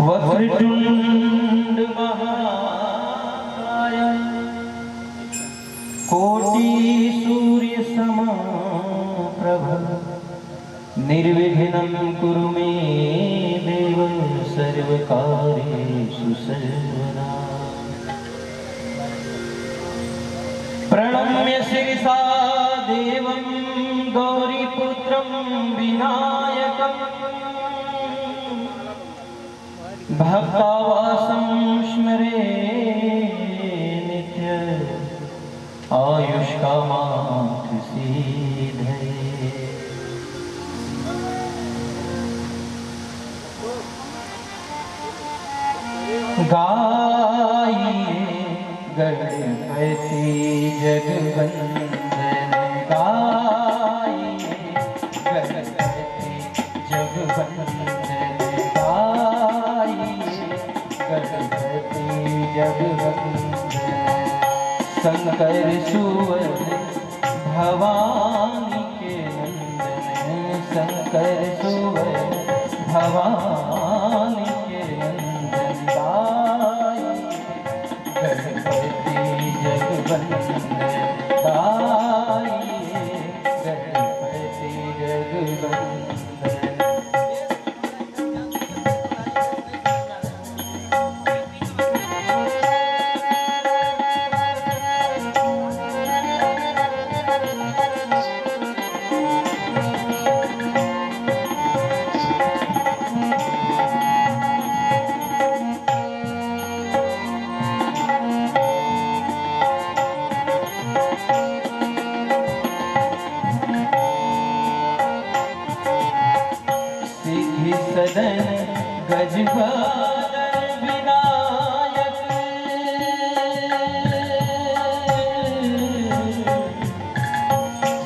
वक्रतुंड महाकाय कोटि सूर्य समप्रभ निर्विघ्नं कुरु मे देव सर्वकार्येषु सर्वदा। प्रणम्य शिरसा देवं गौरीपुत्रं विनायकं भक्तावासं स्मरे नित्य आयुष्कामार्थसिद्धये। गाइए गणपति जगवंदन, गाइए गणपति जगवंदन, गाइए गणपति जगवंदन। शंकर सुवन भवानी के नंदन, शंकर सुवन भवानी के नंदन, गणपति जगवंदन, गाइए गणपति जगवंदन। सदन गजबदन विनायक,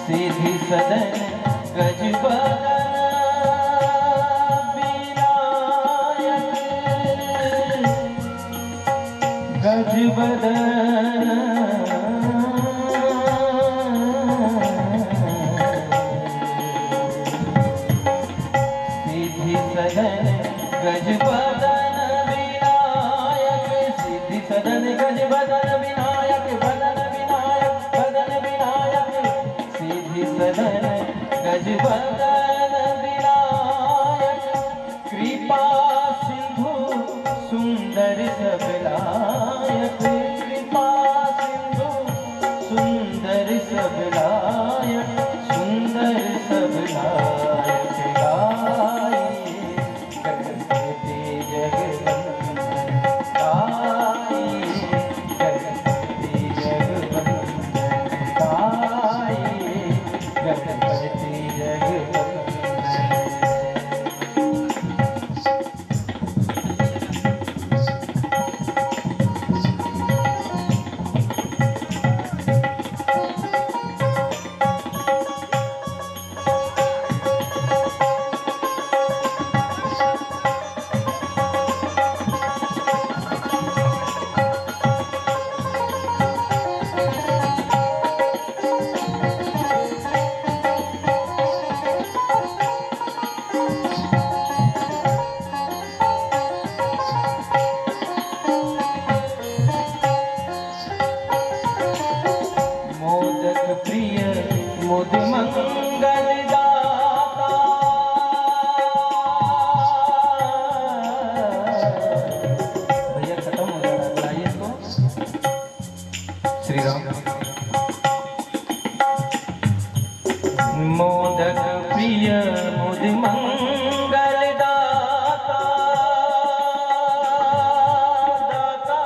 सीधी सदन गजबदन विनायक, गजबदन सदन गजबदन विनायक, सिद्धि सदन गजबदन विनायक, बदन विनायक बदन विनायक, सिद्धि सदन गजबदन विनायक। कृपा सिंधु सुंदर सबलायक, कृपा सिंधु सुंदर सबलायक, सुंदर सबलायक। मुद मंगल दाता, भैया खत्म हो जा रहा है, बुलाइए इसको। श्री राम। मोदक प्रिय मुद मंगल दाता, दाता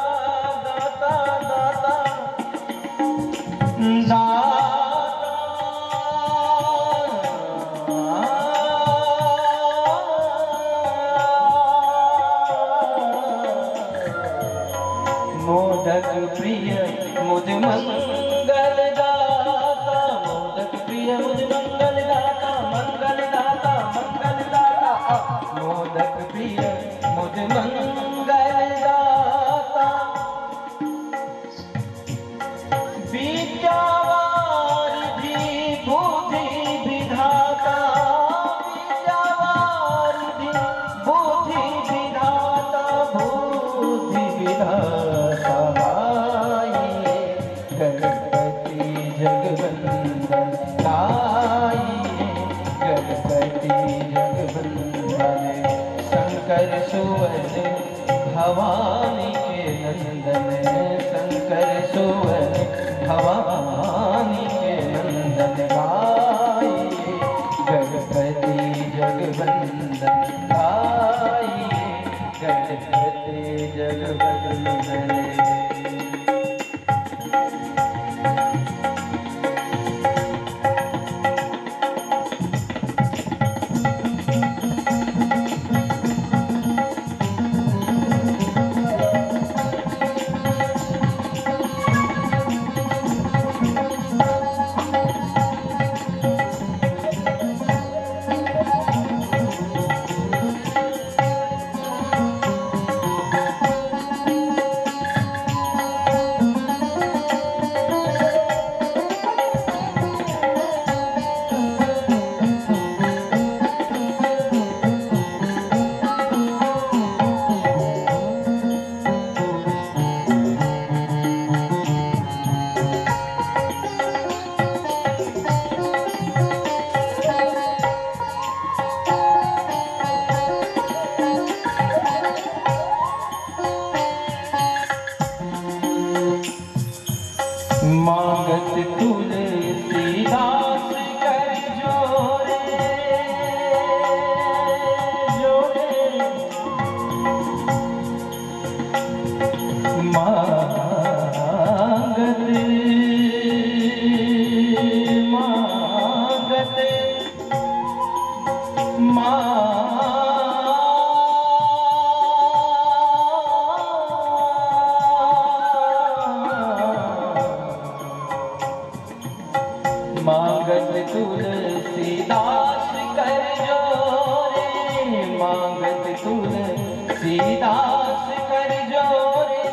दाता दाता दाता, मोदक प्रिय मुद मंगल दाता, मोदक प्रिय मुद मंगल दाता, मंगल दाता मंगल दाता, मोदक प्रिय मुद मंगल दाता। विद्यावारिधि बुद्धि विधाता, विद्यावारिधि शंकर सुवन भवानी के नंदन, शंकर सुवन भवानी के नंदन, गाइए गणपति जगवंदन, गाइए गणपति जगवंदन। मांगत तुलसीदास कर जोरे, जोरे मांगत मांगत मांगत तुलसीदास कर जोरे, मांगत तुलसीदास कर जोरे,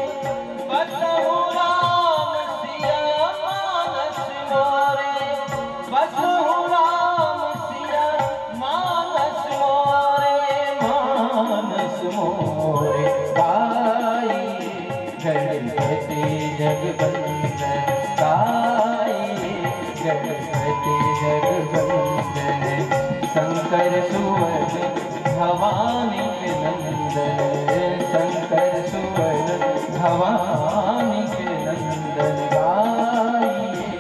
बसहु राम सिया मानस मोरे, बसहु राम सिया मानस मोरे, मानस मोरे, गाइए गणपति जगवंदन, गाइए गणपति जगवंदन, शंकर सुवन भवानी के नंदन, शंकर सुवन भवानी के नंदन, गाइए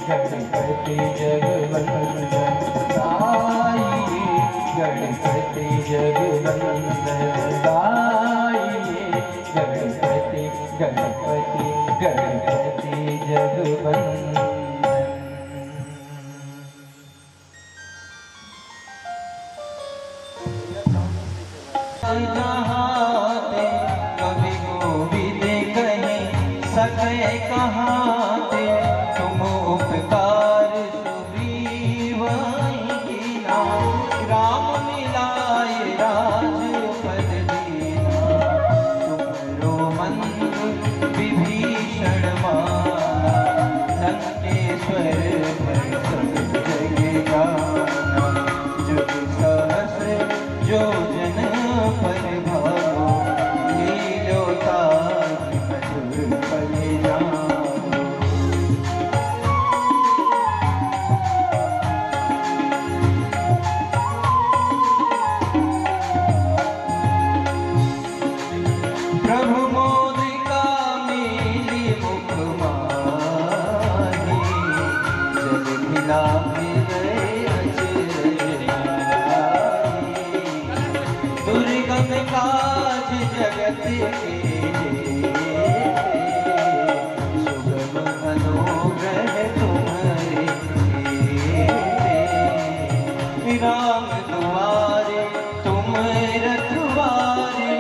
गणपति जगवंदन, गाइए गणपति जगवंदन, गाइए गणपति गणपति गणपति जगवंदन। जहाते कवि गोविद कहे सके कहाते, तुम उपकार सुग्रीवहि कीना, राम मिलाए राज पद दीना, तुमरो मंत्र विभीषण माना, लंकेश्वर पर सब जग जाना, जुग सहस्र जो जन पर भागो, लीलो ताज मधुर परिणाम। प्रभु मोदिका मेली मुख माही, जल खिला हृदय दुर्गम काज जगत के, सुगम अनुग्रह तुम्हारे, राम दुआरे तुम रखवारे,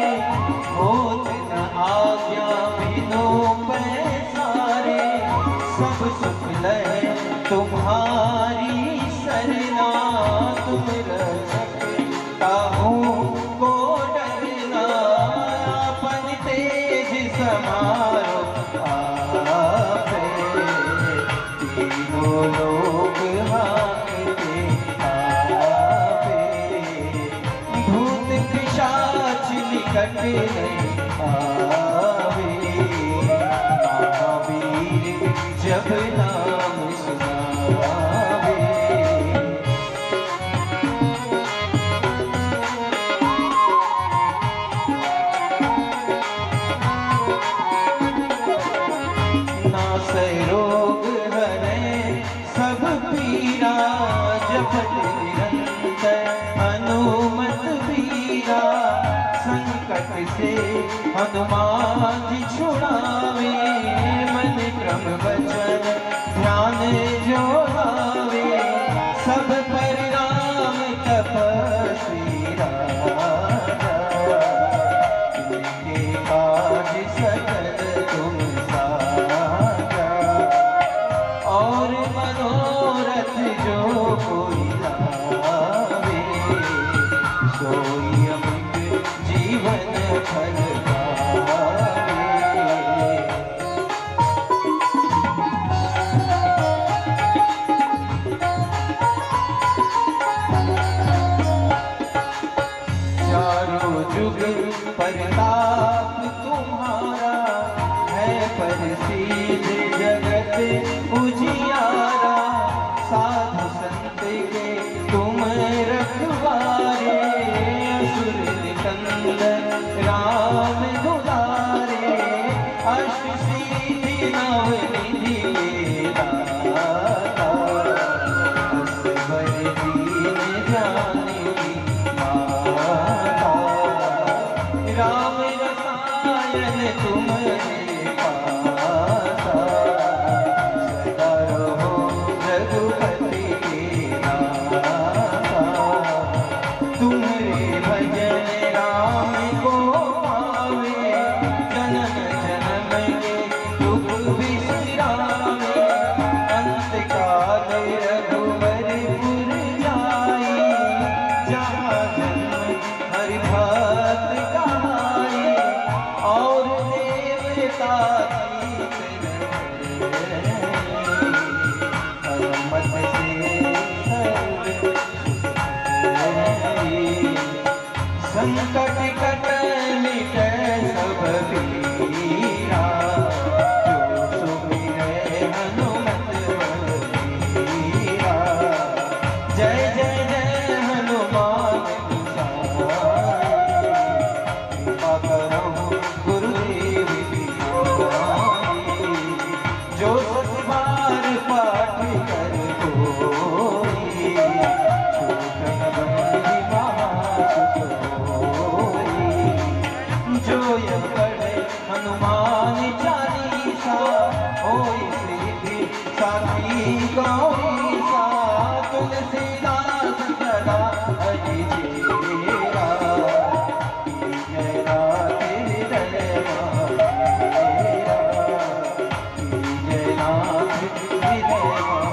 होत न आज्ञा बिनु पैसारे, सब सुख लय तुम्हारी सरना, तुम रक्षक ताहू को डरना, अपन तेज समारो आपे, तीनों लोग हाँकते आपे, भूत पिशाच निकट नहीं आवे, महावीर जब नाम सुनावे। से हनुमान जी छुड़ावे, मन क्रम वचन ध्यान जो लावे, सब पर राम तपस्वी राजा, इनके काज सकल तुम साजा, और मनोरथ जो कोई लावे, सोई अमित जीवन फल पावे। चारों जुग प्रताप तुम्हारा, है प्रसिद्ध जगत उजियारा, साधु संत के तुम रखवारे, असुर निकंदन राम दुलारे, अष्ट सिद्धि नव निधि के दाता, असबर दीन जानकी माता, राम रसायन तुम्हारे पासा, सदा रहो रघुपति के नाता, तुम्हारे भजन राम को पावे, जन्म जन्म के दुख बिसरावे, अंत काल रघुवरपुर जाई, जहाँ जन्म हरि भक्त कहाई, और देवता मत से संकट कट मिटे सब पीरा, जो सुमिरे हनुमत बलबीरा, जय जय जय हनुमान गोसाई, कृपा करहु गुरुदेव की गोसाई, जो सत बार पाठ कर कोई, छूट न बंदी महासुख होई, जो यह पढ़े हनुमान चालीसा, होई सिद्धि साखी गौरीसा, तुलसीदास सदा हरि चेरा, जय नाथ हृदय महादेवा, जय नाथ हृदय महादेवा।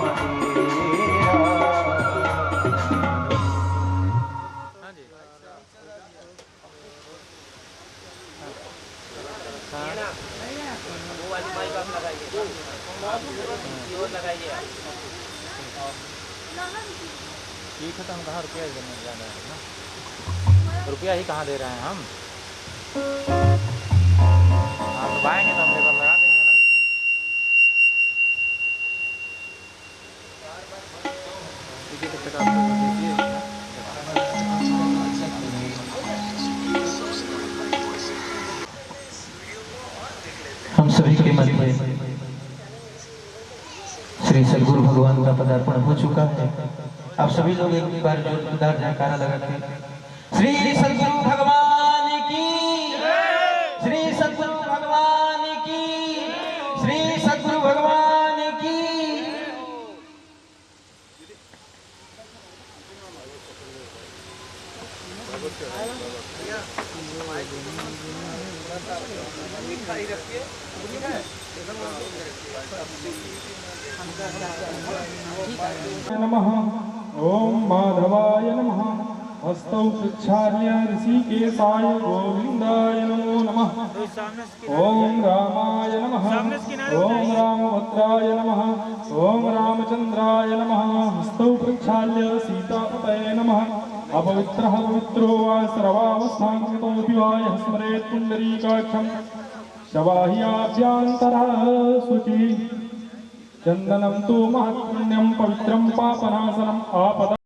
ठीक है, तो हम कहाँ रुपया देने जा रहे हैं ना, रुपया ही कहाँ दे रहे हैं हम। आप दबाएंगे तो हम लेबर लगा देंगे ना। टिकट आप दीजिए। हम सभी के मन में श्री सद्गुरु भगवान का पदार्पण हो चुका है। आप सभी लोग एक बार जोरदार जयकारा लगा के श्री सद्गुरु भगवान की, श्री सद्गुरु भगवान की, श्री सद्गुरु भगवान की। नमः। ओम माधवाय नमः। हस्तौ प्रक्षाल्य ऋषिकेशाय गोविंदाय नमो नमः। ओम रामाय नमः। ओम रामभद्राय नमः। ओम रामचंद्राय नमः। हस्तौ प्रक्षाल्य सीतापतये नमः। अपवित्रः पवित्रो वा सर्वावस्थान्वितोऽपि वा यः स्मरेत् पुण्डरीकाक्षं शवाह्याभ्यन्तरः शुचिः। चंदनं तु महत्पुण्यं पवित्रं पापनाशनम् आपदा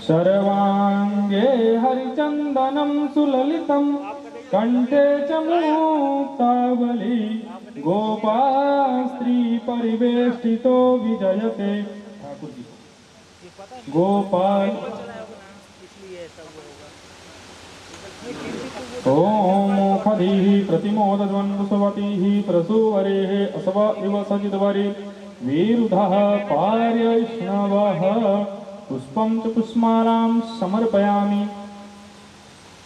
सर्वांगे हरिचंदनं सुललितं कंठे च मुक्तावली गोपास्त्री परिवेष्टितो विजयते। ठाकुर जी गोपाल ॐ खदिः प्रतिमोदध्वन्वसवतीः प्रसूवरेः असव इव सजितवरे विरुधः पार्यैष्णवः पुष्पं च पुष्पमालां समर्पयामि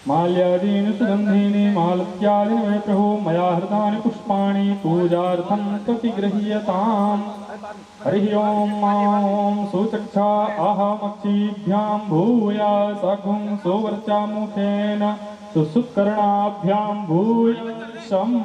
माल्यादीनि सुगन्धीनि मालत्यादीनि मे प्रभो मया हृतानि पुष्पाणि पूजार्थं प्रतिगृह्यताम् हरिः ॐ ॐ सुचक्षा अहमक्षिभ्यां भूया सघुं सुवर्चा मुखेन सुसुत्कर्णाभ्यां भूयशम्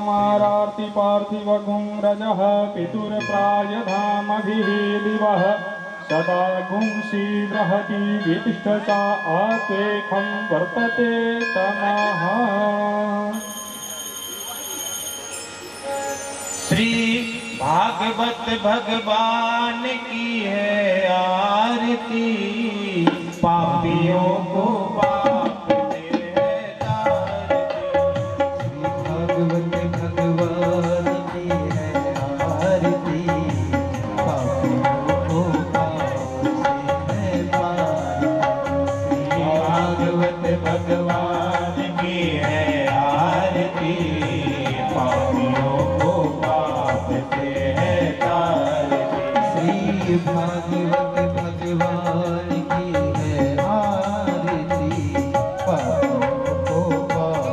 मारार्ति पार्थिवगुं रजः पितुर्प्रायधामभिः दिवः सदा गुंसि बृहति वितिष्ठता आत्वेखं वर्तते तमः श्री भागवत भगवान की है आरती पापियों को पाप से है तारती। श्री भागवत भगवान की है आरती पापियों को पाप से है तारती। श्री भागवत भगवान की है आरती पापियों को पाप से है तारती। श्री भागवत भगवान की है आरती पापों को पाप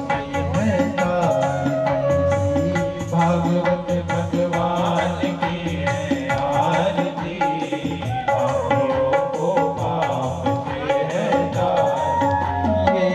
से है तारती। श्री भागवत भगवान की है आरती पापियों को पाप से है तारती। ये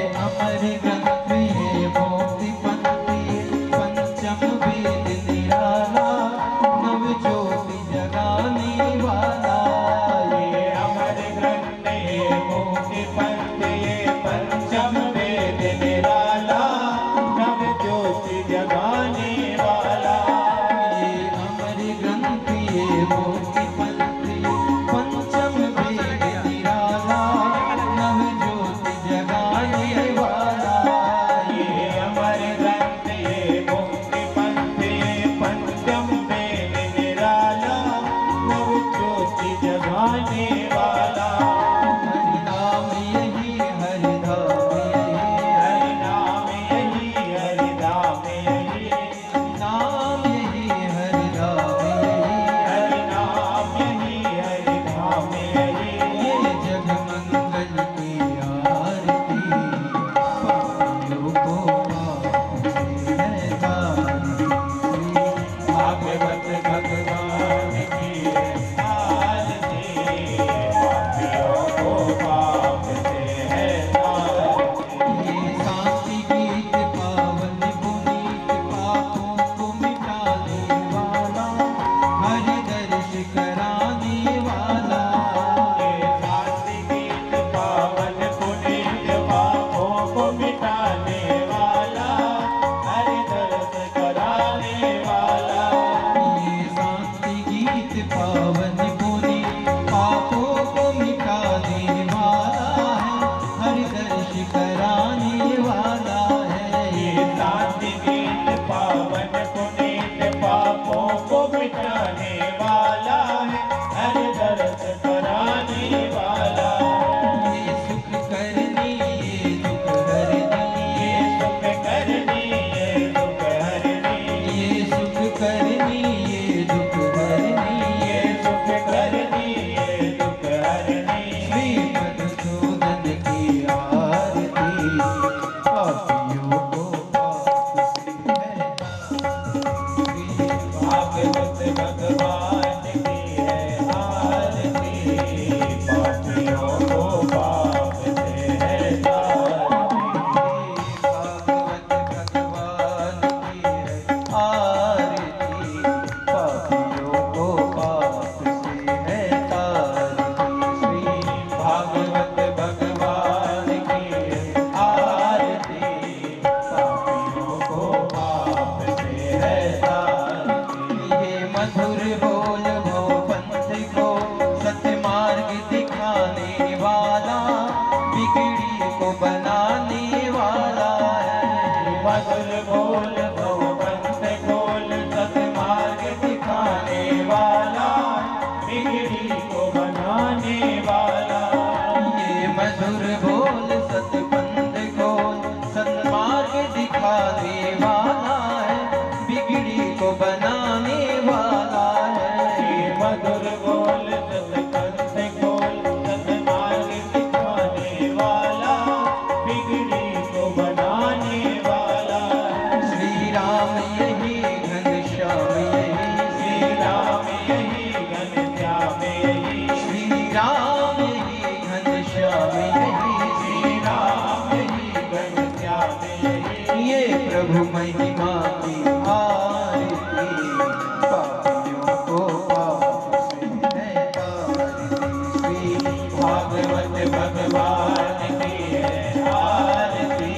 को बनाने वाला है। मधुर बोल भवबंध खोल सतमार्ग दिखाने वाला, बिगड़ी को बनाने वाला। ये मधुर बोल सतपंथ खोल सन्मार्ग दिखाने वाला है, बिगड़ी को बनाने वाला है। ये मधुर बोल सतपंथ खोल सतमार्ग दिखाने वाला, बिगड़ी को बनाने वाला। श्री राम यही घनश्याम यही, श्री राम यही घनश्याम यही, श्री राम यही घनश्याम यही, श्री राम यही घनश्याम यही। ये प्रभु महिमा की आरती, पापियों को पाप से है तारती। श्री भागवत भगवान की है आरती,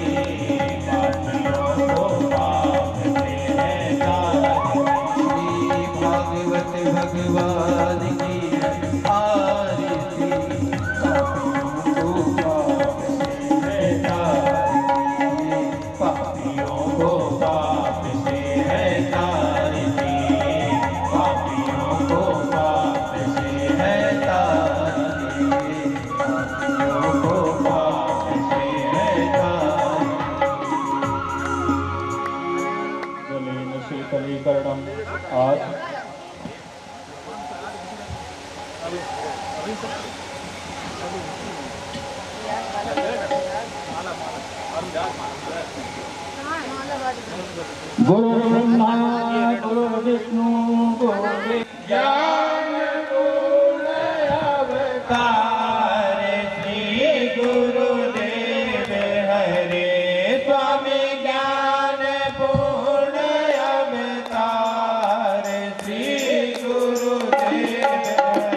पापियों को पाप से है तारती। श्री भागवत भगवान की आरती, पापियों को पाप से है तारती। पापियों को पाप से है तारती, पापियों को पाप से है तारती, पापियों को पाप से है तारती। जलेन शीतलीकरणम आज गुरु ब्रह्मा गुरु विष्णु गुरु ज्ञान गुण अवतार, श्री गुरुदेव हरे स्वामी ज्ञान पूर्ण अवतार, श्री गुरुदेव हरे।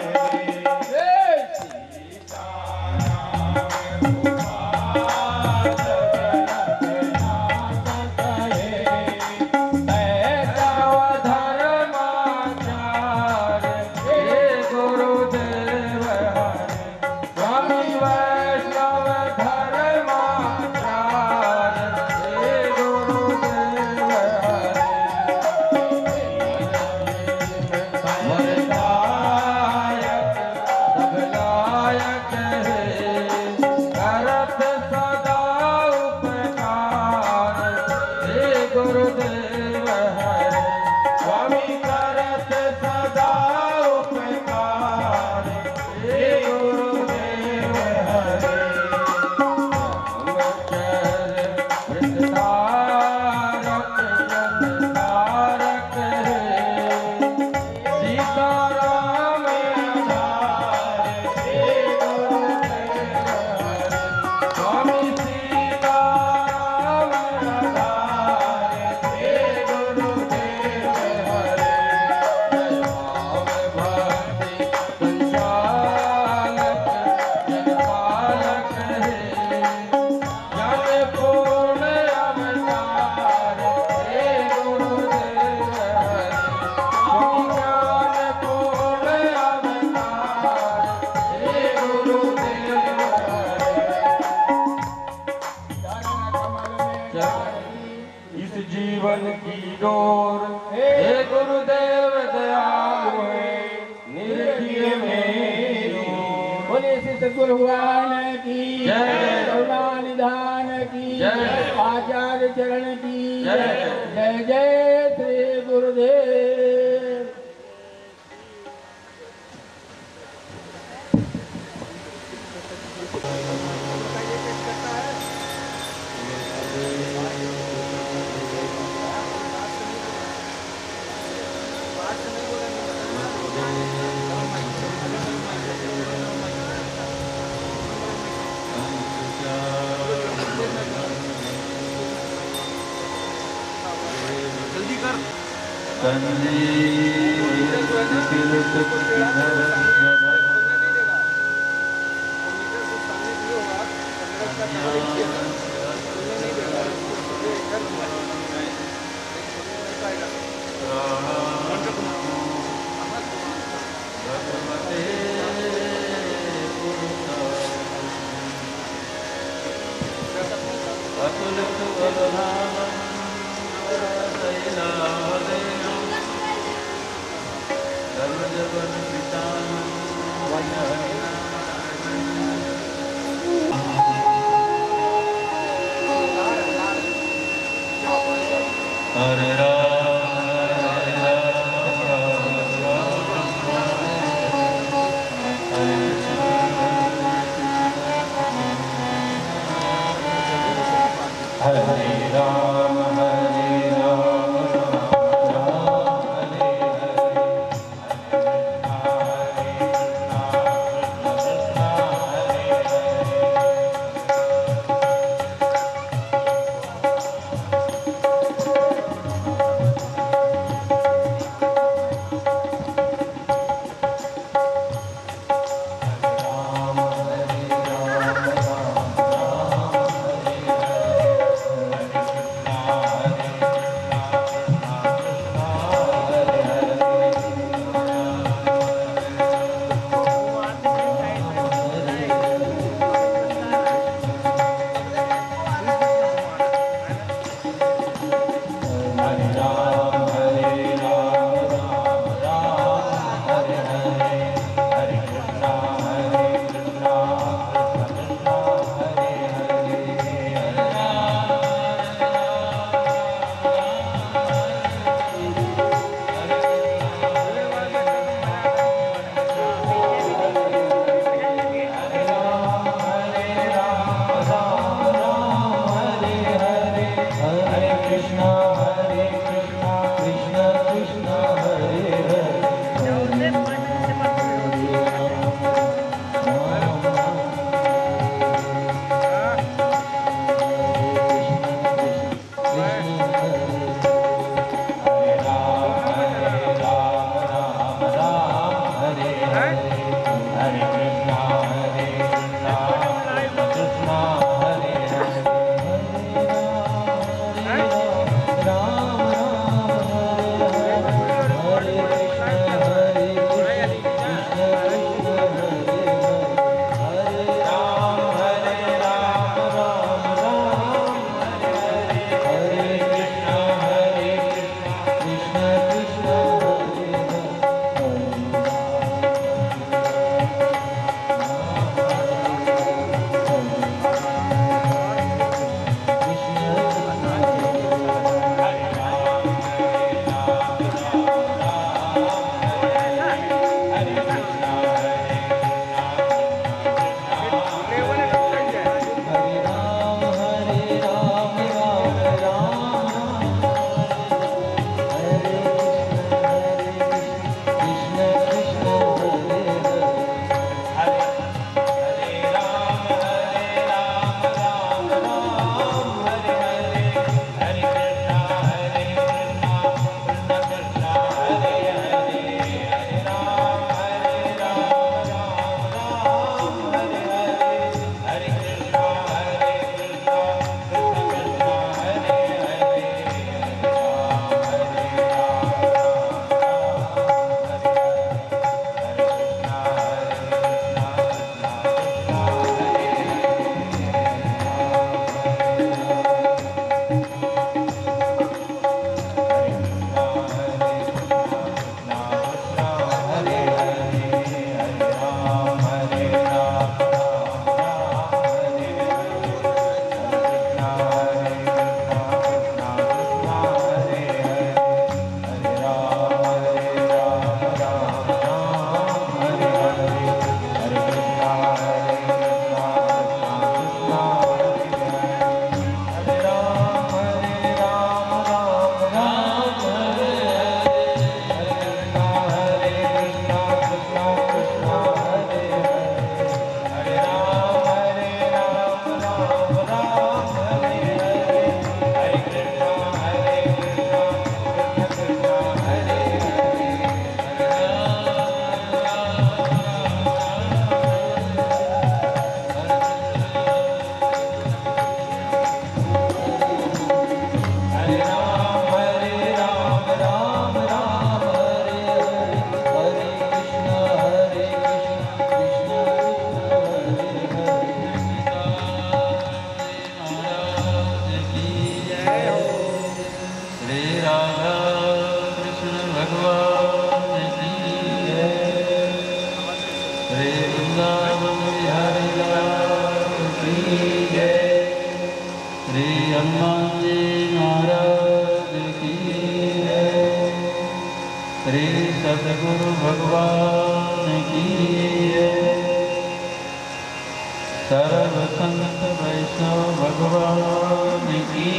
इस जीवन की डोर हे गुरुदेव दयालु है, निर्भय मेरी। बोले श्री सद्गुरु भगवान की जय। करुणा निधान की जय। आचार्य चरण की जय। जय जय श्री गुरुदेव। अतुलित बलधामं शैलावदेयं सर्वजगन्वितानं हरे राम हरे राम राम हरे हरे श्री हनुमान जी महाराज की जय। श्री सतगुरु भगवान की जय। सर्व संत वैष्णव भगवान की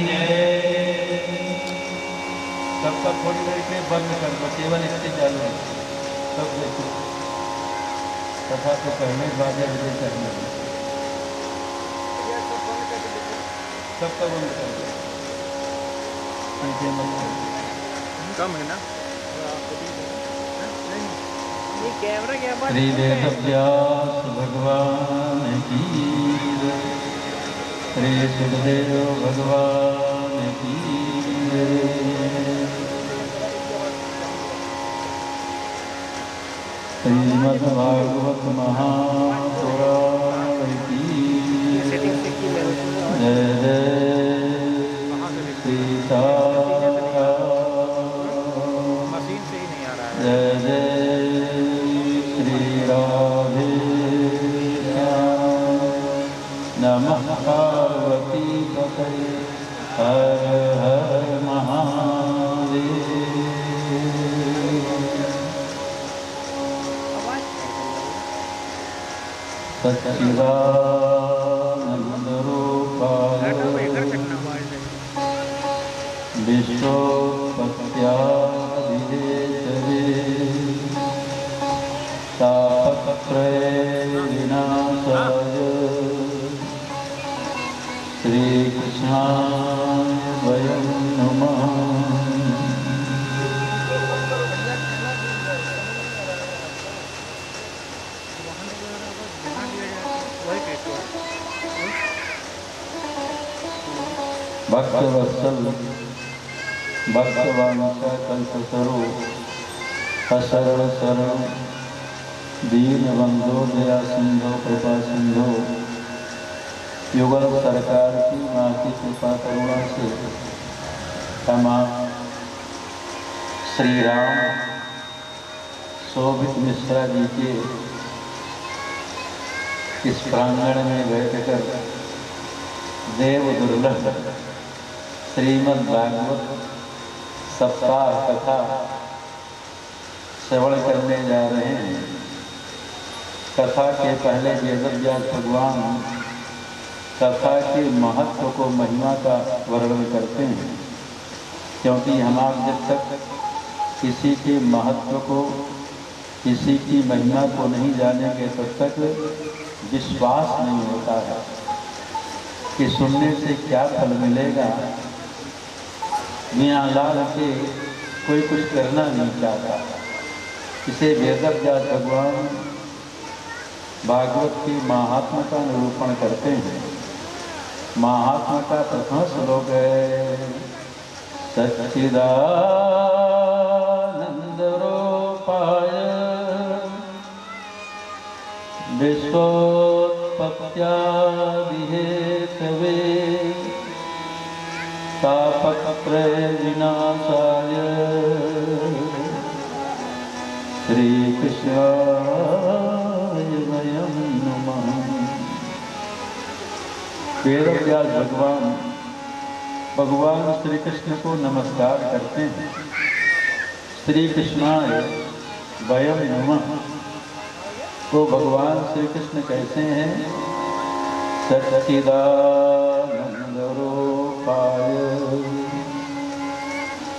जय। सबका थोड़ी देर के बंद कर दो, केवल इससे चालू है। सब देखो तथा तो पहले बाजे बजे करना है। सबका बंद कर दो। कम है ना ये कैमरा क्या बात श्री वेद व्यास भगवान की जय। श्री सुखदेव भगवान की जय। श्रीमद्भागवत महापुराण की जय। जय सीता मशीन से ही नहीं आ रहा है। जय जय श्री राधे श्याम। नमः पार्वती पतये हर हर महादेव। सच्चिदानंद रूपाय विश्वोत्पत्त्यादिहेतवे तापत्रय विनाशाय श्रीकृष्णाय वयं नमः। भक्तवत्सल भक्तवांसा कल्पतरु असरल शरण दीनबंधो दया सिंधो कृपा सिंधो। युगल सरकार की माँ की कृपा करुणा से तमाम श्री राम शोभित मिश्रा जी के इस प्रांगण में बैठकर देव दुर्लभ श्रीमद् भागवत सप्ताह कथा श्रवण करने जा रहे हैं। कथा के पहले वेदव्यास भगवान कथा के महत्व को, महिमा का वर्णन करते हैं, क्योंकि हम आप जब तक किसी के महत्व को, किसी की महिमा को नहीं जानेंगे तब तक विश्वास नहीं होता है कि सुनने से क्या फल मिलेगा। मियाँ लाल के कोई कुछ करना नहीं चाहता। इसे वेदव्यास भगवान भागवत की महात्मा का निरूपण करते हैं। महात्मा का प्रथम श्लोक है सच्चिदानंद रूपाय विश्वोत्पत्त्यादिहेतवे तापत्रय विनाशाय श्रीकृष्णाय वयं नमः। वेदव्यास भगवान श्री कृष्ण को नमस्कार करते हैं। श्री कृष्णाय वयं नमः को भगवान श्री कृष्ण कहते हैं सच्चिदानंद रूपाय।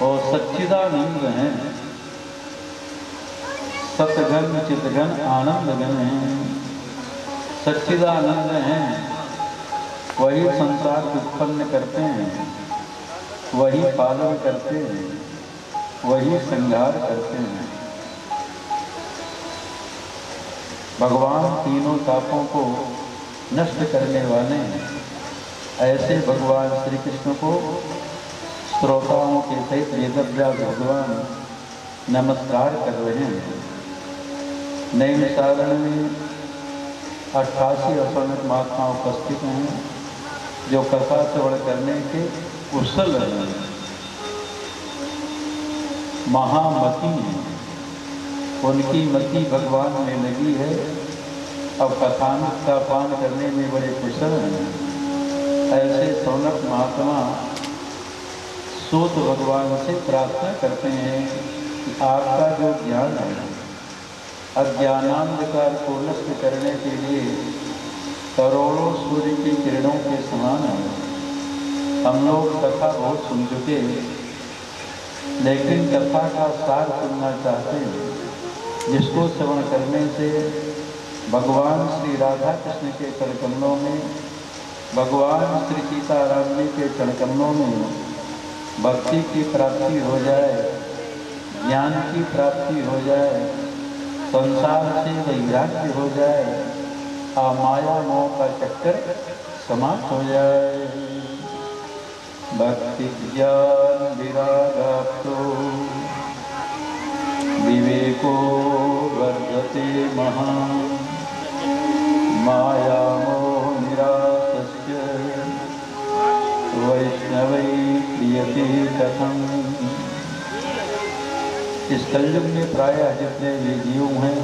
और सच्चिदानंद हैं, सतघन चितघन आनंद घन हैं। सच्चिदानंद हैं, वही संसार उत्पन्न करते हैं, वही पालन करते हैं, वही संहार करते हैं। भगवान तीनों तापों को नष्ट करने वाले हैं। ऐसे भगवान श्री कृष्ण को श्रोताओं के सहित वेदव्यास भगवान नमस्कार कर रहे हैं। नैन सारण में 88 असंख्य महात्मा उपस्थित हैं जो कथा श्रवण करने के कुशल हैं, महामती हैं। उनकी मति भगवान में लगी है। अब कथान का पान करने में बड़े कुशल हैं। ऐसे शौनक महात्मा सूत भगवान से प्रार्थना करते हैं कि आपका जो ज्ञान है अज्ञानांधकार को नष्ट करने के लिए करोड़ों सूर्य की किरणों के समान है। हम लोग कथा बहुत सुन चुके, लेकिन कथा का सार सुनना चाहते हैं, जिसको श्रवण करने से भगवान श्री राधा कृष्ण के चरणकमलों में, भगवान श्री सीताराम जी के चरणकमलों में भक्ति की प्राप्ति हो जाए, ज्ञान की प्राप्ति हो जाए, संसार से वैराग्य हो जाए, माया मोह का चक्कर समाप्त हो जाए। भक्ति ज्ञान विरागाप्तो विवेको वर्धते महान् माया मोह निरासस्य वैष्णवै क्रियते कथम्। इस कलयुग में प्रायः जितने भी जीव हैं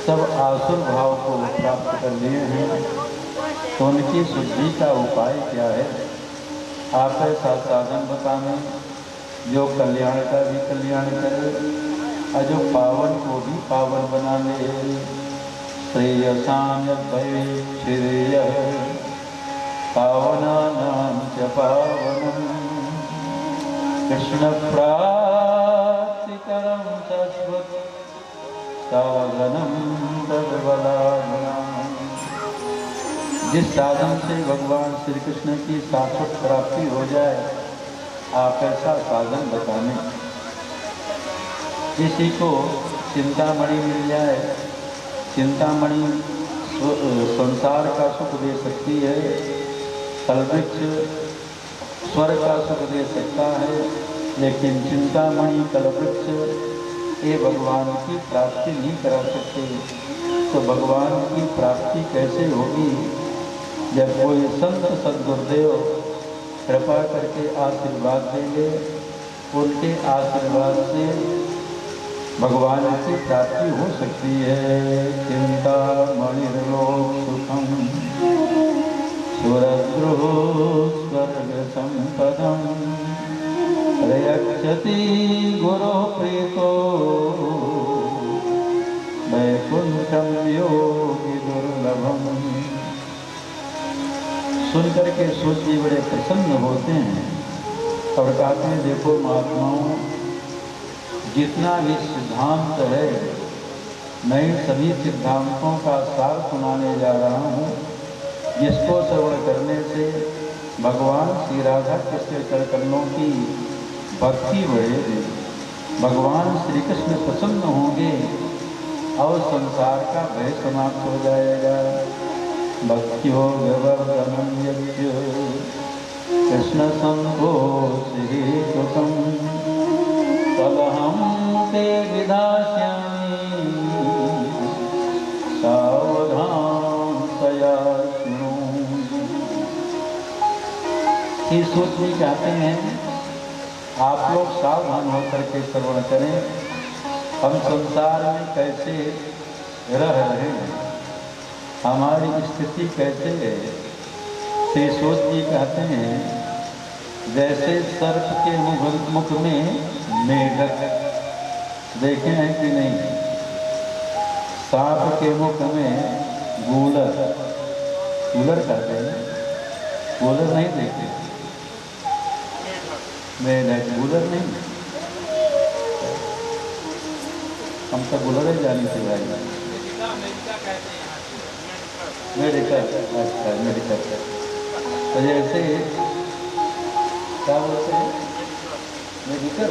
सब आसुर भाव को प्राप्त कर लिए हैं, तो उनकी शुद्धि का उपाय क्या है? आप ऐसा साधन बताने जो कल्याण का भी कल्याण करे और जो पावन को भी पावन बना ले। श्रेयसाम श्रेय पावनानां च पावनम् कृष्ण प्राप्तिकरं शाश्वत साधनम तद्बलाभ्याम्। जिस साधन से भगवान श्री कृष्ण की शाश्वत प्राप्ति हो जाए, आप ऐसा साधन बताने। किसी को चिंतामणि मिल जाए, चिंतामणि संसार का सुख दे सकती है, कल्पवृक्ष स्वर्ग का सुख दे सकता है, लेकिन चिंतामणि कल्पवृक्ष ये भगवान की प्राप्ति नहीं करा सकते। तो भगवान की प्राप्ति कैसे होगी? जब कोई संत सद्गुरुदेव कृपा करके आशीर्वाद देंगे, उनके आशीर्वाद से भगवान की प्राप्ति हो सकती है। चिंतामणिर्लोक सुखम सुरद्रुः स्वर्ग संपदम् प्रयच्छति गुरो प्रीतो वैकुंठम योगी दुर्लभम। सुनकर के सोची बड़े प्रसन्न होते हैं और कहते हैं, देखो महात्माओं, जितना भी सिद्धांत है, मैं सभी सिद्धांतों का सार सुनाने जा रहा हूँ, जिसको श्रवण करने से भगवान श्री राधा कृष्ण चरणकमलों की भक्ति बढ़ेगी, भगवान श्री कृष्ण प्रसन्न होंगे और संसार का भय समाप्त हो जाएगा। भक्तियो व्यवर्धनम यज्ञ कृष्ण संतोषि सुखम तदहं ते विधास्यामि सावधानतया शृणु। इस सूत्र में कहते हैं, आप लोग सावधान होकर के श्रवण करें, हम संसार में कैसे रह रहे हैं, हमारी स्थिति कैसे है। श्री सूत जी कहते हैं, जैसे सर्प के मुख में मेढक देखे हैं कि नहीं, सांप के मुख में गूलर, गूलर कहते हैं, गूलर नहीं देखे, मेढक गूलर नहीं, हम तो गूलर ही जानी थी भाई। मेडिकल, अच्छा मेडिकल, तो जैसे क्या बोलते हैं, मेडिकल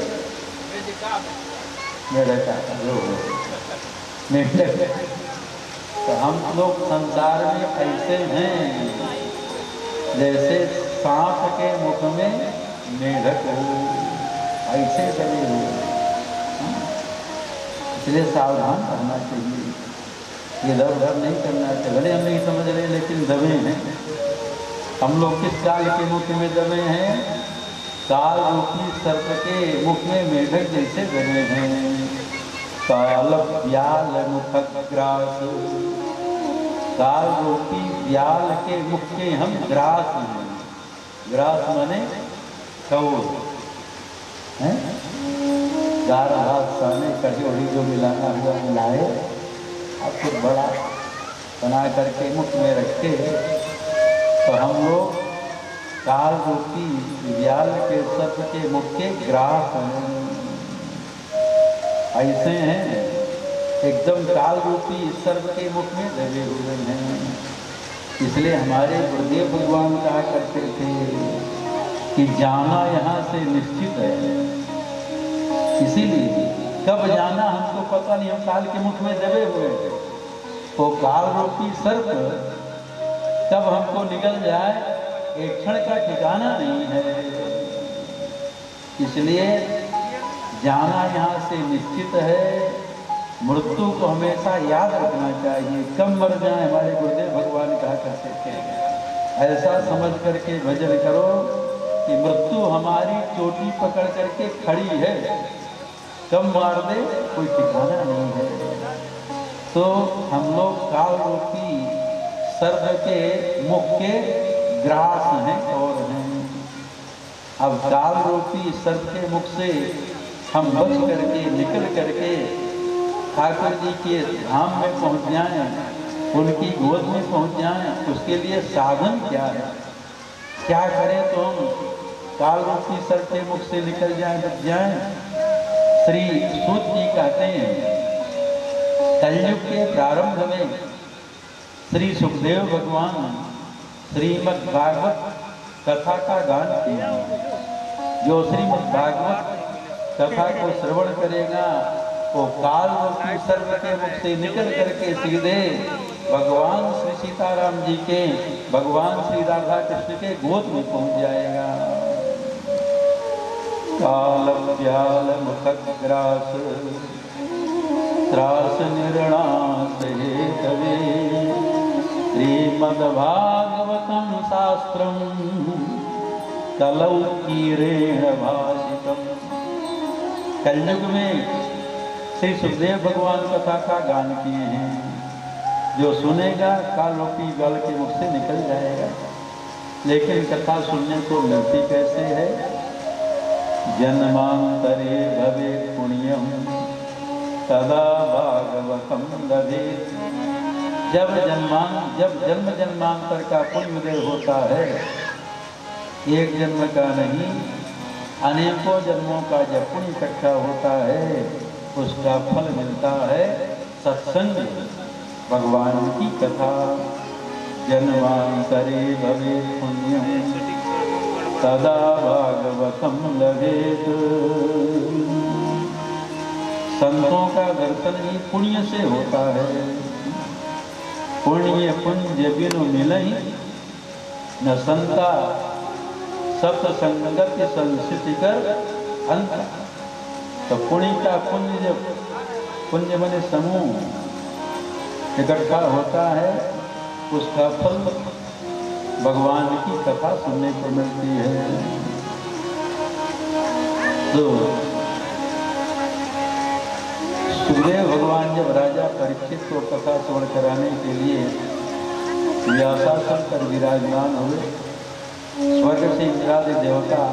मेढक। तो हम लोग संसार में ऐसे हैं जैसे सांप के मुख में मेढक हो, ऐसे बने हो। इसलिए सावधान रहना चाहिए, इधर उधर नहीं करना चाहिए। भले हम नहीं समझ रहे, लेकिन दबे हैं हम लोग। किस काल के मुख में दबे हैं? काल रूपी सर्प के मुख में मेढक जैसे बने हैं। काल व्याल मुख ग्रास, काल रूपी व्याल के मुख के हम ग्रास हैं। ग्रास माने कौर है, गार हाथ साने कटोरी जो मिलाना हुआ मिलाए अब कुछ बड़ा बना करके मुख में रखे। तो हम लोग काल रूपी व्याल के सर्प के मुख के ग्रास हैं, ऐसे हैं एकदम काल रूपी सर्प के मुख में दबे हुए हैं। इसलिए हमारे गुरुदेव भगवान कहा करते थे कि जाना यहाँ से निश्चित है। इसीलिए कब जाना हमको पता नहीं, हम काल के मुख में दबे हुए हैं। वो काल रूपी सर्प कब हमको निकल जाए एक क्षण का ठिकाना नहीं है। इसलिए जाना यहाँ से निश्चित है। मृत्यु को हमेशा याद रखना चाहिए, कब मर जाए हमारे गुरुदेव भगवान कहा करते थे। ऐसा समझ करके भजन करो कि मृत्यु हमारी चोटी पकड़ करके खड़ी है, कब मार दे कोई ठिकाना नहीं है। तो हम लोग काल रूपी सर्प के मुख के ग्रास हैं और हैं। अब काल रूपी सर्प के मुख से हम बच करके निकल करके ठाकुर जी के धाम में पहुंच जाएं, उनकी गोद में पहुंच जाएं, उसके लिए साधन क्या है, क्या करें तो हम काल रूपी सर्प के मुख से निकल जाएं, बच जाएं। श्री सूत जी कहते हैं कलयुग के प्रारंभ में श्री सुखदेव भगवान श्रीमद् भागवत कथा का गान किया। जो श्रीमद् भागवत कथा को श्रवण करेगा वो काल रूपी सर्प के मुख से निकल करके सीधे भगवान श्री सीताराम जी के, भगवान श्री राधा कृष्ण के गोद में पहुंच जाएगा। काल व्याल मुखग्रास त्रास निर्णास हेतवे श्रीमद्भागवतं शास्त्रं कलौ कीरेण भाषितम्। कलयुग में श्री सुखदेव भगवान कथा का गान किए हैं। जो सुनेगा काल रूपी गल के मुख से निकल जाएगा। लेकिन कथा सुनने को मिलती कैसे है? जन्मांतरे भवे पुण्यम तदा भागवतम लभेत। जब जन्म जन्मांतर का पुण्य उदय होता है, एक जन्म का नहीं अनेकों जन्मों का जब पुण्य इकट्ठा होता है, उसका फल मिलता है सत्संग, भगवान की कथा। जन्मांतरे भवे पुण्यम तदा भागवतम लभेत। संतों का दर्शन ही पुण्य से होता है। पुण्य पुंज बिनु मिलहि न संता, सत्संगत संस्कृति कर अंत। तो पुण्य का पुण्य बने समूह इकट्ठा होता है, उसका फल भगवान की कथा सुनने को मिलती है। तो सुखदेव भगवान जब राजा परीक्षित को कथा श्रवण कराने के लिए व्यासासन पर विराजमान हुए, स्वर्ग से इंद्रादि देवता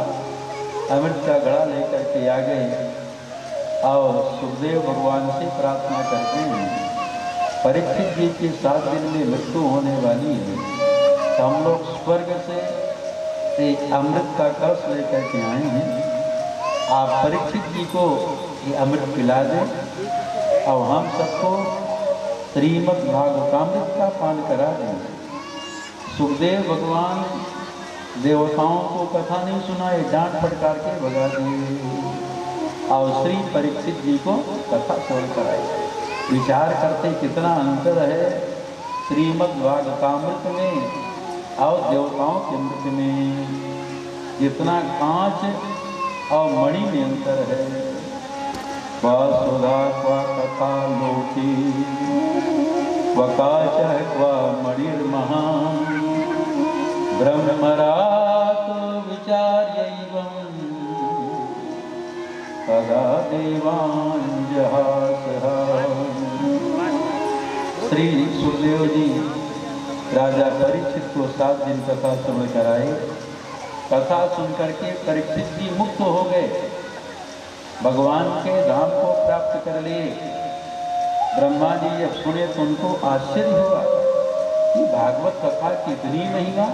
अमृत का घड़ा लेकर के आ गए और सुखदेव भगवान से प्रार्थना करते हैं, परीक्षित जी की 7 दिन में मृत्यु होने वाली है, तो हम लोग स्वर्ग से एक अमृत का कलश लेकर के आए हैं, आप परीक्षित जी को ये अमृत पिला दें और हम सबको श्रीमद् भागवतामृत का पान करा दें। सुखदेव भगवान देवताओं को कथा नहीं सुनाए, डांट फटकार के भगा दिए और श्री परीक्षित जी को कथा श्रवण कराई। विचार करते कितना अंतर है श्रीमद् भागवतामृत में और देवताओं के अमृत में, जितना कांच और मणि में अंतर है। वसुधा क्वा कथा लोकी वकाच क्वा मणिर्महान् ब्रह्मरात विचार्यैवं तदा देवान् जहासः। श्री सुखदेव जी राजा परीक्षित को 7 दिन कथा श्रवण कराए कथा सुनकर के परीक्षित जी मुक्त हो गए, भगवान के धाम को प्राप्त कर लिए। ब्रह्मा जी जब सुने तो उनको आश्चर्य हुआ कि भागवत कथा कितनी महिमा,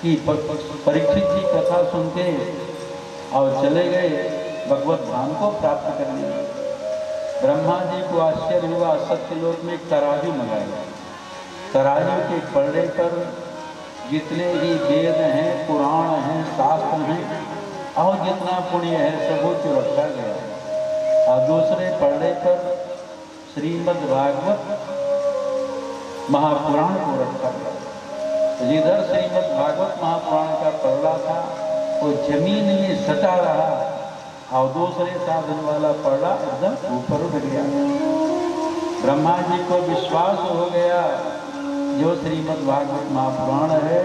कि परीक्षित जी कथा सुनते और चले गए, भगवत धाम को प्राप्त कर लिए। ब्रह्मा जी को आश्चर्य हुआ, सत्यलोक में एक तराजू मंगाया। तराजू के पलड़े पर जितने भी वेद हैं, पुराण हैं, शास्त्र हैं और जितना पुण्य है सब कुछ रखा गया, और दूसरे पलड़े पर श्रीमद् भागवत महापुराण को रखा गया। जिधर श्रीमद् भागवत महापुराण का पलड़ा था वो जमीन में सटा रहा और दूसरे साधन वाला पलड़ा एकदम ऊपर उठ गया। ब्रह्मा जी को विश्वास हो गया जो श्रीमद् भागवत महापुराण है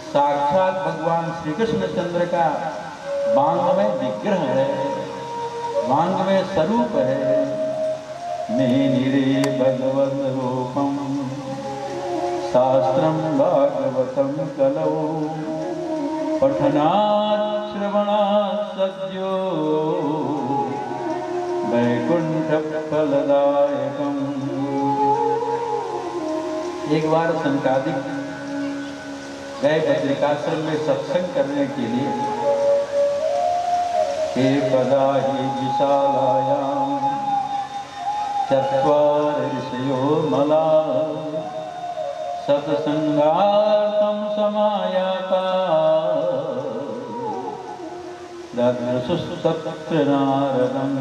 साक्षात भगवान श्री कृष्ण चंद्र का वांगमय विग्रह है, वांगमय स्वरूप है। मेनिरे भगवत रूपम शास्त्रम भागवतम कलौ पठनात् श्रवणात् सद्यो वैकुंठ फलदायकम। एक बार सनकादिक गए बद्रिकाश्रम में सत्संग करने के लिए। एकदा हि विशालायां चत्वार ऋषयो मला सत्संगार्थं समायाता ददृशुस्तत्र नारदम्।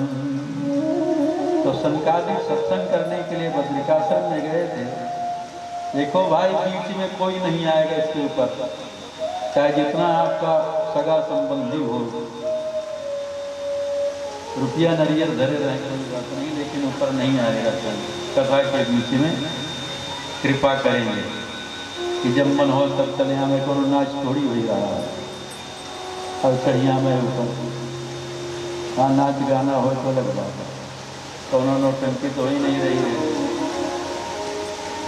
तो सनकादिक सत्संग करने के लिए बद्रिकाश्रम में गए थे। देखो भाई, बीच में कोई नहीं आएगा इसके ऊपर, चाहे जितना आपका सगा संबंधी हो, रुपया नरियर धरे रहे कोई बात नहीं, लेकिन ऊपर नहीं आएगा। कथा के बीच में कृपा करेंगे कि जब मन हो तब चलिया में को नाच थोड़ी हो रहा है, और चढ़िया में ऊपर हाँ नाच गाना हो तो लग जाता, तो उन्होंने टंकी तो ही नहीं रही है।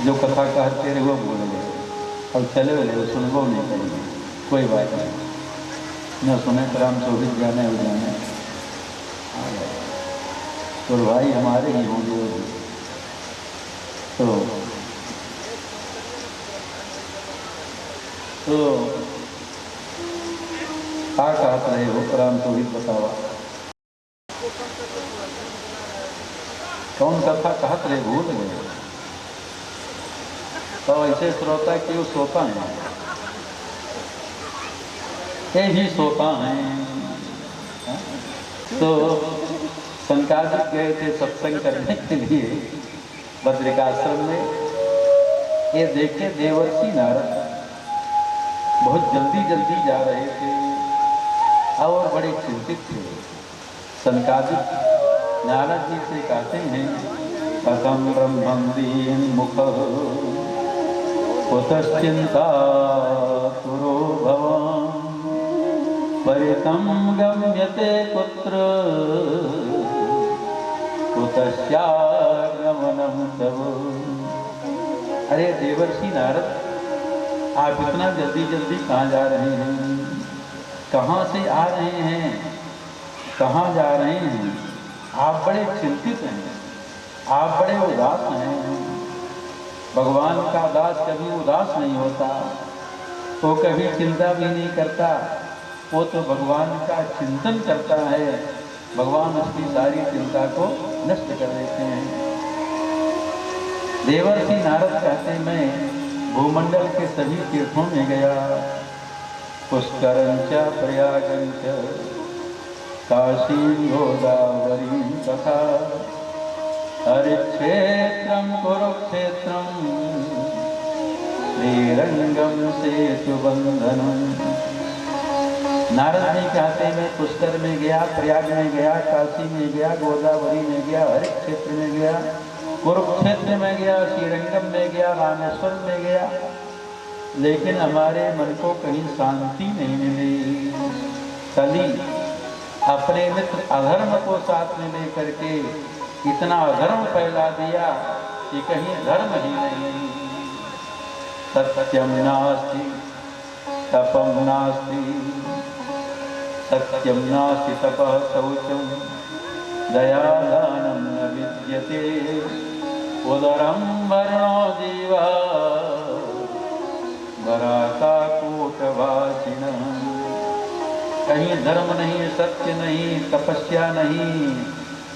जो कथा कहते रहे वो बोल गए और चले गए, सुनबो नहीं करेंगे, कोई बात नहीं, न सुने तो राम शोभित जाने हो जाने, तो भाई हमारे ही होंगे। तो क्या कहते रहे हो राम शोभित, बतावा कौन कथा कहत रहे, भूल गए। तो ऐसे श्रोता क्यों सोता है, ये भी सोता है। तो सनकादिक गए थे सत्संग करने के लिए बद्रिकाश्रम में। ये देखे देवर्षि नारद बहुत जल्दी जल्दी जा रहे थे और बड़े चिंतित थे। सनकादिक नारद जी से कहते हैं, कथम ब्रह्मदीन मुख कुतश्चिंता पुरो भवान् परितं गम्यते कुत्र कुतस्यागमनं तव। अरे देवर्षि नारद, आप इतना जल्दी जल्दी कहाँ जा रहे हैं, कहाँ से आ रहे हैं, कहाँ जा रहे हैं? आप बड़े चिंतित हैं, आप बड़े उदास हैं। भगवान का दास कभी उदास नहीं होता, वो कभी चिंता भी नहीं करता, वो तो भगवान का चिंतन करता है, भगवान उसकी सारी चिंता को नष्ट कर देते हैं। देवर्षि नारद कहते हैं, मैं भूमंडल के सभी तीर्थों में गया, पुष्करंच प्रयागंच काशी गोदावरी तथा हरिक्षेत्रम कुरुक्षेत्रम श्रीरंगम सेतुबंधनम। नारद जी कहते हैं, मैं पुष्कर में गया, प्रयाग में गया, काशी में गया, गोदावरी में गया, हरित क्षेत्र में गया, कुरुक्षेत्र में गया, श्रीरंगम में गया, रामेश्वर में गया, लेकिन हमारे मन को कहीं शांति नहीं मिली। कली अपने मित्र अधर्म को साथ में लेकर के इतना अधर्म फैला दिया कि कहीं धर्म ही नहीं। सत्यम नास्ति तपं नास्ति सत्यं नास्ति तपः शौचं दयादानं न विद्यते उदरं वर्णो जीवा वराका कूटवासिनः। कहीं धर्म नहीं, सत्य नहीं, तपस्या नहीं,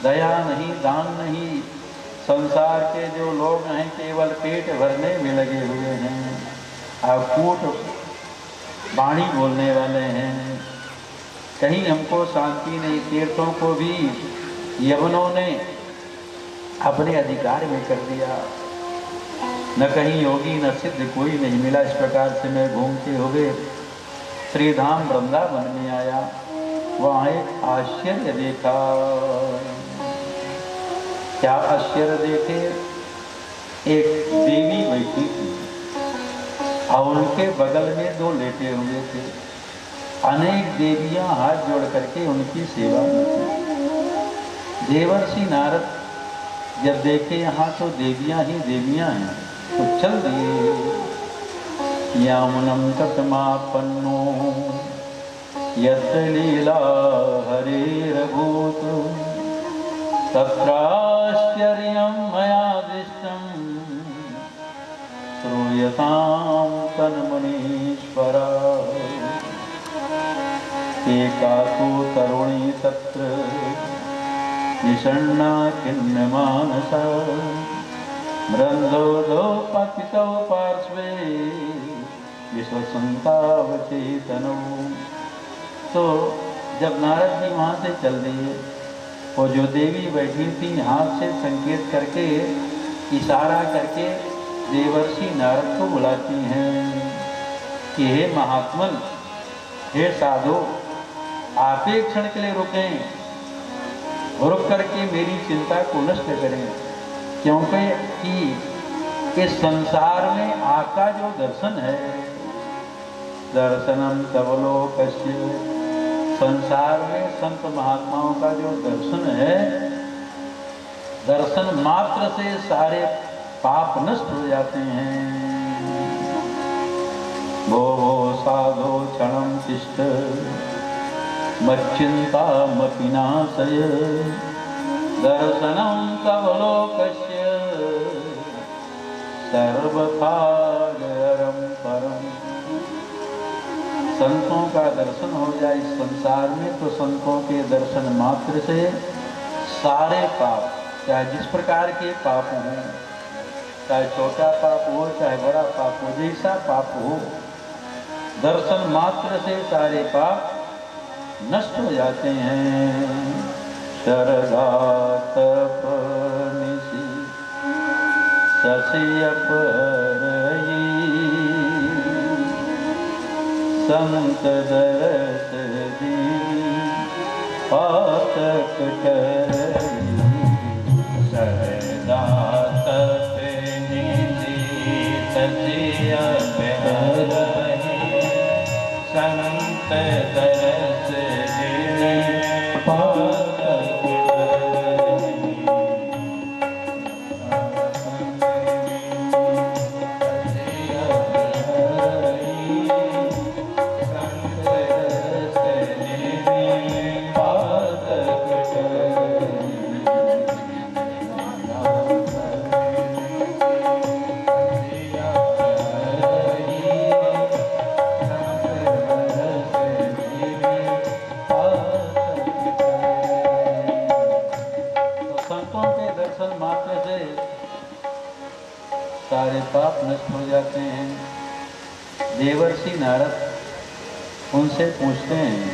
दया नहीं, दान नहीं। संसार के जो लोग हैं केवल पेट भरने में लगे हुए हैं और कूट वाणी बोलने वाले हैं। कहीं हमको शांति नहीं। तीर्थों को भी यवनों ने अपने अधिकार में कर दिया। न कहीं योगी न सिद्ध कोई नहीं मिला। इस प्रकार से मैं घूमते हुए श्रीधाम वृंदावन में आया। वहाँ एक आश्चर्य देखा। क्या आश्चर्य देखे? एक देवी बैठी थी और उनके बगल में दो लेटे हुए थे। अनेक देवियां हाथ जोड़ करके उनकी सेवा में थी। देवर्षि नारद जब देखे यहाँ तो देवियां ही देवियां हैं तो चल दिए। यामुनम तत्मापन्नो यत्र लीला हरेरभूत तत्राश्चर्यं मया दृष्टं श्रूयतां तन्मुनीश्वरा। एका तु तरुणी तत्र निषण्णा खिन्नमानसा मृन्दोदो पतितौ पार्श्वे विश्वसन्तावचेतनौ। तो जब नारद जी वहाँ से चल दिए, वो जो देवी बैठी थी हाथ से संकेत करके इशारा करके देवर्षि नारद को बुलाती हैं कि हे महात्मन, हे साधु, आप एक क्षण के लिए रुकें, रुक करके मेरी चिंता को नष्ट करें। क्योंकि कि इस संसार में आपका जो दर्शन है, दर्शनम तवलोकस्य, संसार में संत महात्माओं का जो दर्शन है, दर्शन मात्र से सारे पाप नष्ट हो जाते हैं। भो साधो क्षणं तिष्ठ मच्चिन्तामपि नाशय दर्शनं तव लोकस्य सर्वकार्यरं परम्। संतों का दर्शन हो जाए इस संसार में तो संतों के दर्शन मात्र से सारे पाप, चाहे जिस प्रकार के पाप हों, चाहे छोटा पाप हो चाहे बड़ा पाप हो, जैसा पाप हो, दर्शन मात्र से सारे पाप नष्ट हो जाते हैं। शरदा तपनिसी शशियपरयी संत दरस दी पातक करई। शरदा तपनिसी शशियपरयी संत दरस दी पातक सारे पाप नष्ट हो जाते हैं। देवर्षि नारद उनसे पूछते हैं,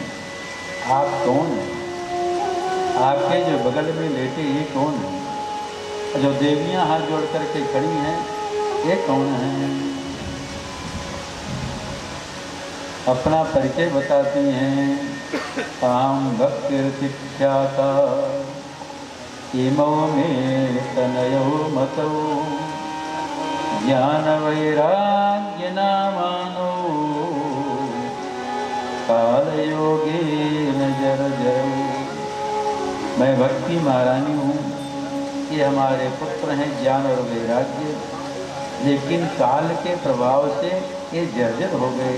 आप कौन हैं? आपके जो बगल में लेटे ये कौन है? जो देवियां हाथ जोड़ करके खड़ी हैं ये कौन हैं? अपना परिचय बताती हैं। ताम भक्तिर्तिख्याता इमो में तनयो मतो ज्ञान वैराग्य नामानो काल योगे नजर जरो। मैं भक्ति महारानी हूँ, ये हमारे पुत्र हैं ज्ञान और वैराग्य, लेकिन काल के प्रभाव से ये जर्जर हो गए।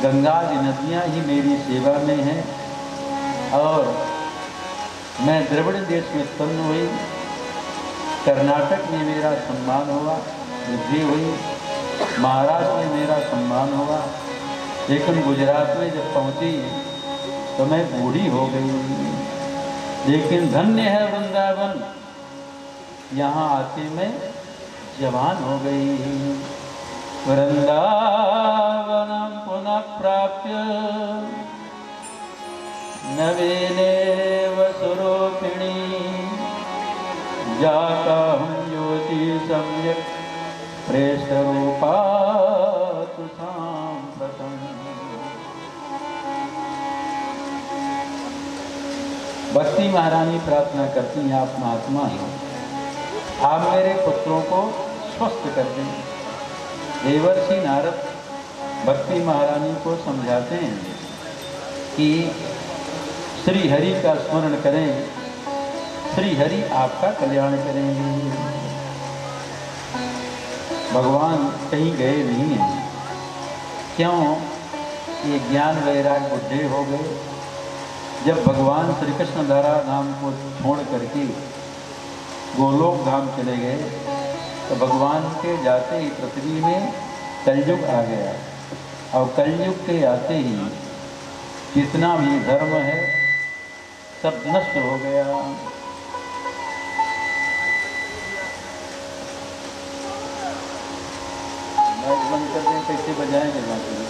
गंगा आदि नदियाँ ही मेरी सेवा में हैं और मैं द्रविड़ देश में उत्पन्न हुई, कर्नाटक में मेरा सम्मान हुआ, वृद्धि हुई, महाराष्ट्र में मेरा सम्मान हुआ, लेकिन गुजरात में जब पहुंची तो मैं बूढ़ी हो गई। लेकिन धन्य है वृंदावन, यहाँ आके मैं जवान हो गई। वृंदावनम पुनः प्राप्य नवीनेव स्वरूपिणी जाता हूँ ज्योति सम्यक प्रेष्ठ रूपा तु सांप्रतम्। भक्ति महारानी प्रार्थना करती हैं, आप महात्मा हैं, आप मेरे पुत्रों को स्वस्थ कर दें। देवर्षि नारद भक्ति महारानी को समझाते हैं कि श्री हरि का स्मरण करें, श्री हरि आपका कल्याण करेंगे। भगवान कहीं गए नहीं हैं। क्यों? ये ज्ञान वैराग बुढ़े हो गए। जब भगवान श्री कृष्ण धारा नाम को छोड़ करके गोलोक धाम चले गए तो भगवान के जाते ही पृथ्वी में कलयुग आ गया और कलयुग के आते ही जितना भी धर्म है सब नष्ट हो गया। माइक बंद कर दें, कैसे बजाएंगे बाकी?